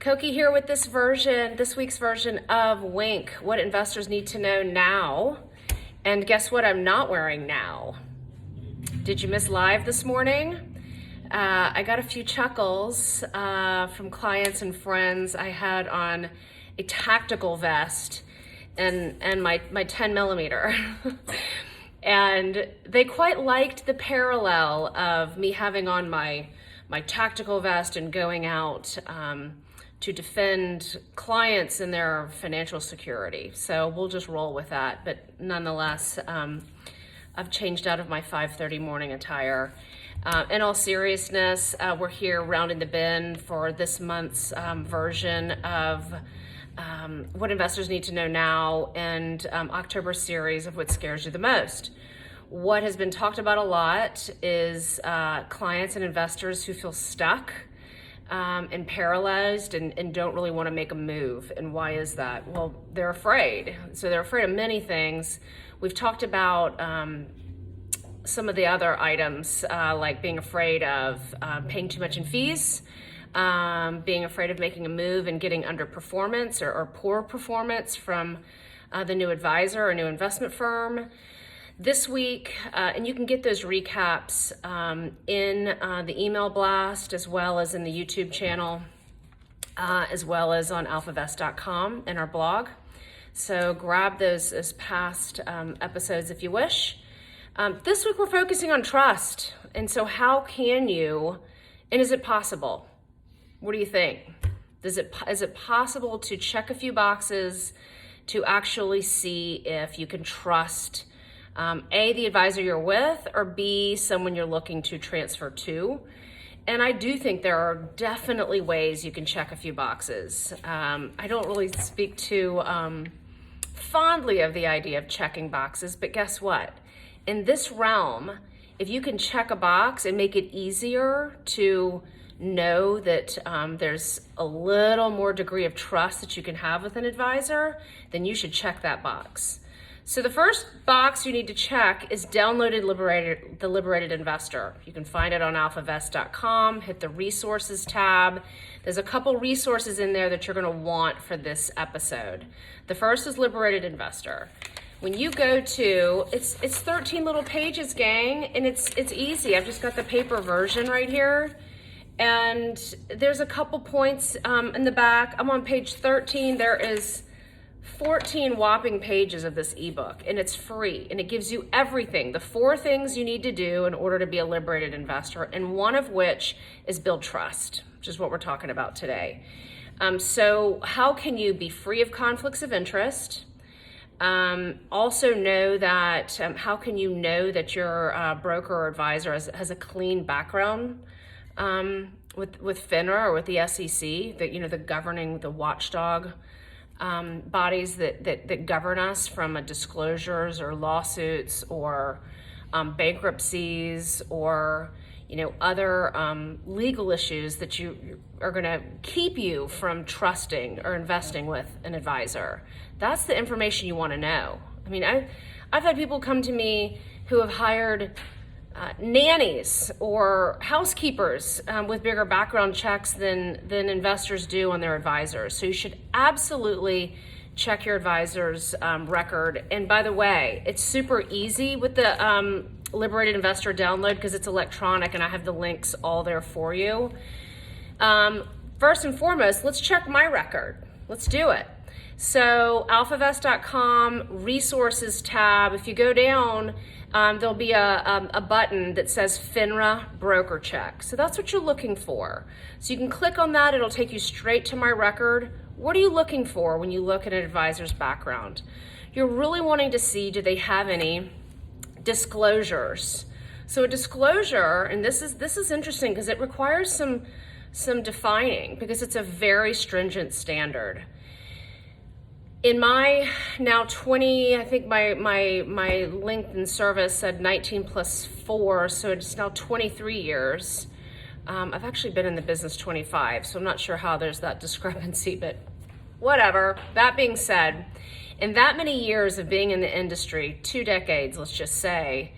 Cokie here with this week's version of Wink, what investors need to know now. And guess what I'm not wearing now? Did you miss live this morning? I got a few chuckles from clients and friends. I had on a tactical vest and my 10 millimeter. And they quite liked the parallel of me having on my tactical vest and going out to defend clients and their financial security. So we'll just roll with that. But nonetheless, I've changed out of my 5:30 morning attire. In all seriousness, we're here rounding the bend for this month's version of what investors need to know now and October series of what scares you the most. What has been talked about a lot is clients and investors who feel stuck and paralyzed and don't really want to make a move. And why is that? Well, they're afraid. So they're afraid of many things. We've talked about some of the other items, like being afraid of paying too much in fees, being afraid of making a move and getting underperformance or poor performance from the new advisor or new investment firm. This week, and you can get those recaps in the email blast as well as in the YouTube channel, as well as on alphavest.com in our blog. So grab those as past episodes if you wish. This week we're focusing on trust. And so how can you, and is it possible? What do you think? Is it possible to check a few boxes to actually see if you can trust A, the advisor you're with, or B, someone you're looking to transfer to? And I do think there are definitely ways you can check a few boxes. I don't really speak too fondly of the idea of checking boxes, but guess what? In this realm, if you can check a box and make it easier to know that there's a little more degree of trust that you can have with an advisor, then you should check that box. So the first box you need to check is downloaded the Liberated Investor. You can find it on alphavest.com, hit the resources tab. There's a couple resources in there that you're gonna want for this episode. The first is Liberated Investor. When you go to, it's 13 little pages, gang, and it's easy. I've just got the paper version right here. And there's a couple points in the back. I'm on page 13. There is 14 whopping pages of this ebook, and it's free, and it gives you everything, the 4 things you need to do in order to be a liberated investor, and one of which is build trust, which is what we're talking about today. So how can you be free of conflicts of interest? Also know that, how can you know that your broker or advisor has a clean background with FINRA or with the SEC, the watchdog bodies that govern us from disclosures or lawsuits or bankruptcies or other legal issues that you are going to keep you from trusting or investing with an advisor. That's the information you want to know. I mean, I've had people come to me who have hired nannies or housekeepers with bigger background checks than investors do on their advisors. So you should absolutely check your advisor's record. And by the way, it's super easy with the Liberated Investor download because it's electronic and I have the links all there for you. First and foremost, let's check my record. Let's do it. So alphavest.com resources tab, if you go down, there'll be a button that says FINRA broker check. So that's what you're looking for. So you can click on that. It'll take you straight to my record. What are you looking for when you look at an advisor's background? You're really wanting to see, do they have any disclosures? So a disclosure, and this is interesting because it requires some defining because it's a very stringent standard. In my now 20, I think my LinkedIn service said 19 plus 4, so it's now 23 years. I've actually been in the business 25, so I'm not sure how there's that discrepancy, but whatever. That being said, in that many years of being in the industry, 2 decades, let's just say,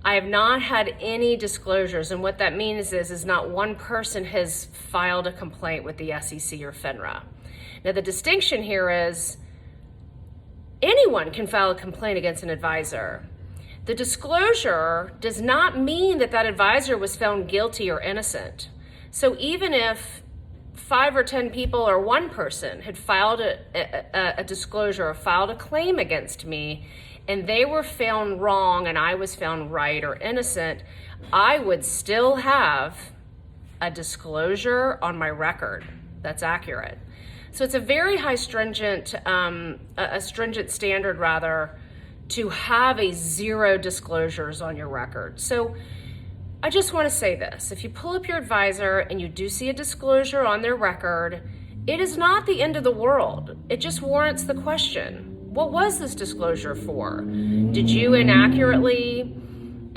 I have not had any disclosures, and what that means is not one person has filed a complaint with the SEC or FINRA. Now, the distinction here is anyone can file a complaint against an advisor. The disclosure does not mean that that advisor was found guilty or innocent. So even if 5 or 10 people or one person had filed a disclosure or filed a claim against me, and they were found wrong and I was found right or innocent, I would still have a disclosure on my record that's accurate. So it's a very high stringent standard rather, to have a 0 disclosures on your record. So I just want to say this: if you pull up your advisor and you do see a disclosure on their record, it is not the end of the world. It just warrants the question: what was this disclosure for? Did you inaccurately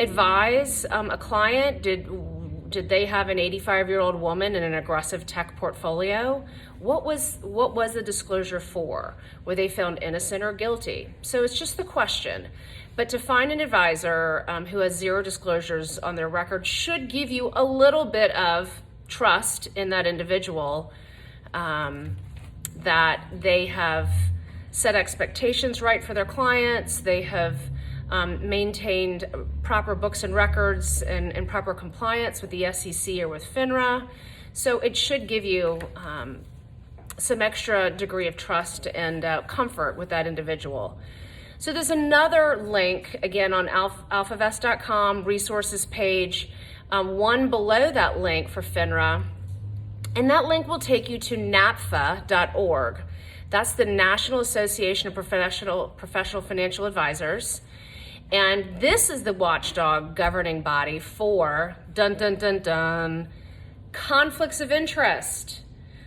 advise a client? Did they have an 85-year-old woman in an aggressive tech portfolio? What was the disclosure for? Were they found innocent or guilty? So it's just the question. But to find an advisor who has 0 disclosures on their record should give you a little bit of trust in that individual, that they have set expectations right for their clients, they have maintained proper books and records and proper compliance with the SEC or with FINRA. So it should give you some extra degree of trust and comfort with that individual. So there's another link, again, on alphavest.com resources page, one below that link for FINRA, and that link will take you to NAPFA.org. That's the National Association of Professional Financial Advisors. And this is the watchdog governing body for, conflicts of interest.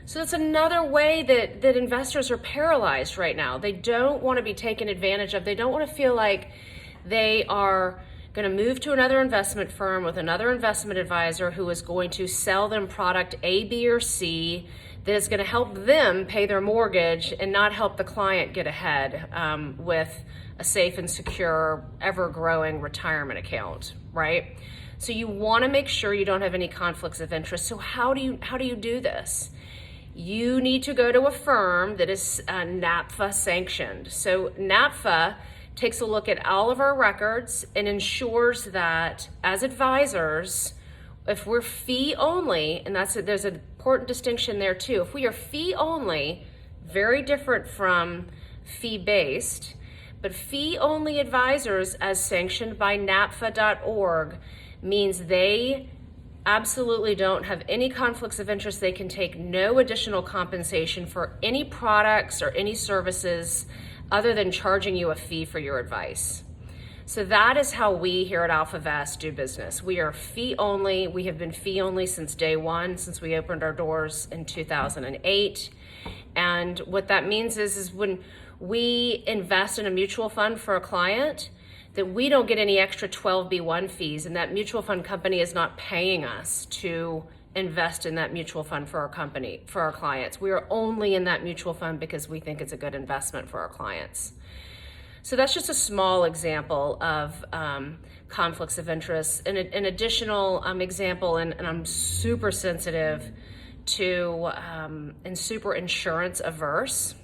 So that's another way that investors are paralyzed right now. They don't want to be taken advantage of. They don't want to feel like they are going to move to another investment firm with another investment advisor who is going to sell them product A, B, or C that is going to help them pay their mortgage and not help the client get ahead with a safe and secure, ever-growing retirement account, right? So you want to make sure you don't have any conflicts of interest. So how do you do this? You need to go to a firm that is NAPFA sanctioned. So NAPFA takes a look at all of our records and ensures that as advisors, if we're fee only, and there's an important distinction there too. If we are fee only, very different from fee based, but fee only advisors as sanctioned by NAPFA.org means they absolutely don't have any conflicts of interest. They can take no additional compensation for any products or any services other than charging you a fee for your advice. So that is how we here at AlphaVest do business. We are fee only. We have been fee only since day one, since we opened our doors in 2008. And what that means is when we invest in a mutual fund for a client, that we don't get any extra 12B1 fees, and that mutual fund company is not paying us to invest in that mutual fund for our clients. We are only in that mutual fund because we think it's a good investment for our clients. So that's just a small example of conflicts of interest. And an additional example, and I'm super sensitive to and super insurance averse.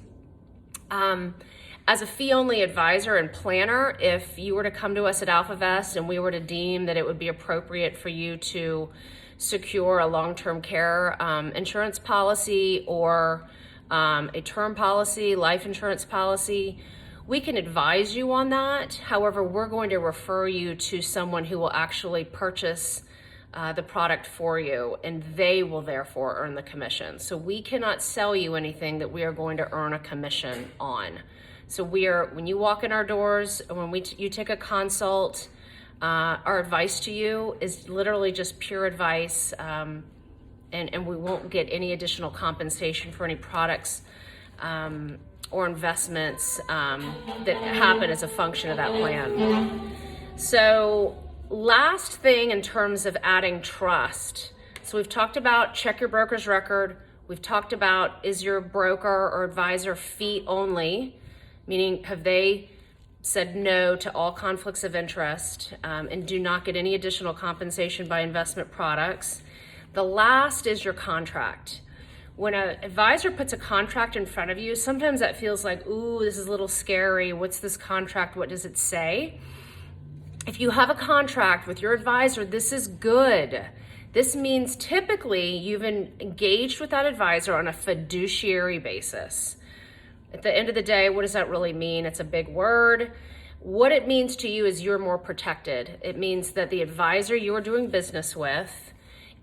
As a fee-only advisor and planner, if you were to come to us at AlphaVest and we were to deem that it would be appropriate for you to secure a long-term care insurance policy or a term policy, life insurance policy, we can advise you on that. However, we're going to refer you to someone who will actually purchase the product for you, and they will therefore earn the commission. So we cannot sell you anything that we are going to earn a commission on. So when you walk in our doors, when you take a consult, our advice to you is literally just pure advice, and we won't get any additional compensation for any products or investments that happen as a function of that plan. So last thing in terms of adding trust. So we've talked about check your broker's record. We've talked about, is your broker or advisor fee only? Meaning, have they said no to all conflicts of interest, and do not get any additional compensation by investment products. The last is your contract. When an advisor puts a contract in front of you, sometimes that feels like, ooh, this is a little scary. What's this contract? What does it say? If you have a contract with your advisor, this is good. This means typically you've engaged with that advisor on a fiduciary basis. At the end of the day, what does that really mean? It's a big word. What it means to you is you're more protected. It means that the advisor you are doing business with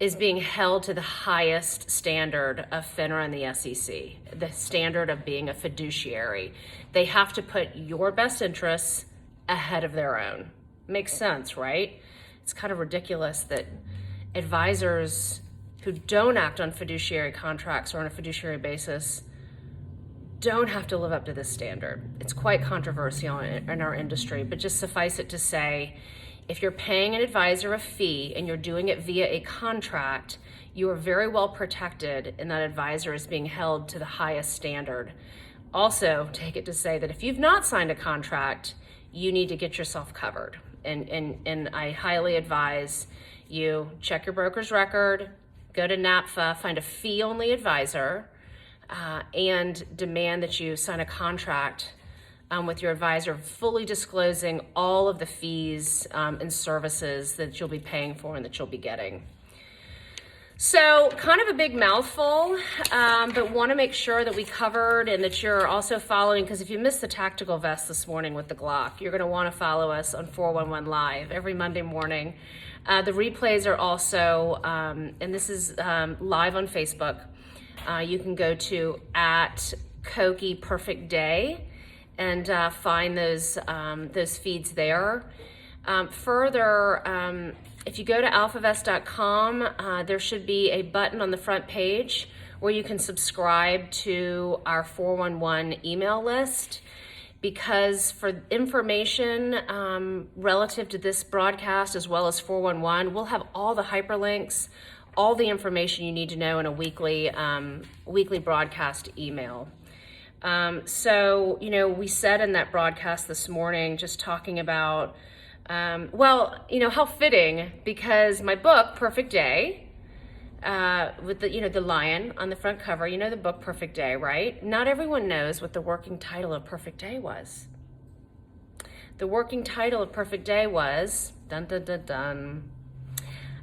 is being held to the highest standard of FINRA and the SEC, the standard of being a fiduciary. They have to put your best interests ahead of their own. Makes sense, right? It's kind of ridiculous that advisors who don't act on fiduciary contracts or on a fiduciary basis don't have to live up to this standard. It's quite controversial in our industry, but just suffice it to say, if you're paying an advisor a fee and you're doing it via a contract, you are very well protected, and that advisor is being held to the highest standard. Also, take it to say that if you've not signed a contract, you need to get yourself covered. And I highly advise you check your broker's record, go to NAPFA, find a fee-only advisor, and demand that you sign a contract with your advisor, fully disclosing all of the fees and services that you'll be paying for and that you'll be getting. So kind of a big mouthful, but want to make sure that we covered and that you're also following, because if you missed the tactical vest this morning with the Glock, you're going to want to follow us on 411 Live every Monday morning. The replays are also, and this is live on Facebook. You can go to @Cokie Perfect Day and find those feeds there. Further, if you go to alphavest.com, there should be a button on the front page where you can subscribe to our 411 email list, because for information relative to this broadcast as well as 411, we'll have all the hyperlinks, all the information you need to know in a weekly broadcast email. So, we said in that broadcast this morning, just talking about, how fitting, because my book, Perfect Day, with the lion on the front cover, the book Perfect Day, right? Not everyone knows what the working title of Perfect Day was. The working title of Perfect Day was, dun, dun, dun, dun,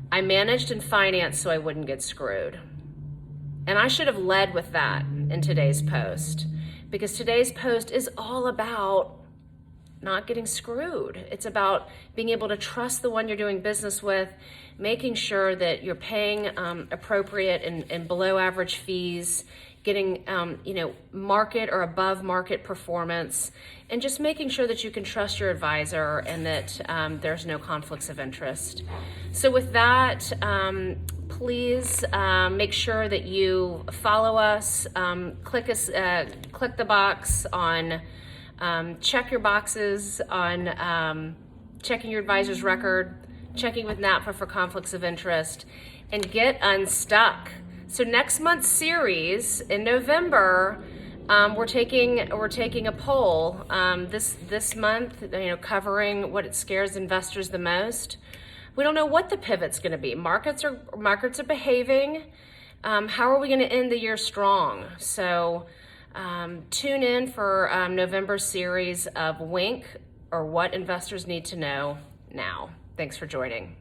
I managed and financed so I wouldn't get screwed. And I should have led with that in today's post, because today's post is all about not getting screwed. It's about being able to trust the one you're doing business with, making sure that you're paying appropriate and below average fees, getting market or above market performance, and just making sure that you can trust your advisor and that there's no conflicts of interest. So with that, please make sure that you follow us. Click the box on check your boxes on checking your advisor's record, checking with NAPFA for conflicts of interest, and get unstuck. So next month's series in November, we're taking a poll this month, covering what scares investors the most. We don't know what the pivot's going to be. Markets are behaving. How are we going to end the year strong? So tune in for November's series of Wink, or What Investors Need to Know Now. Thanks for joining.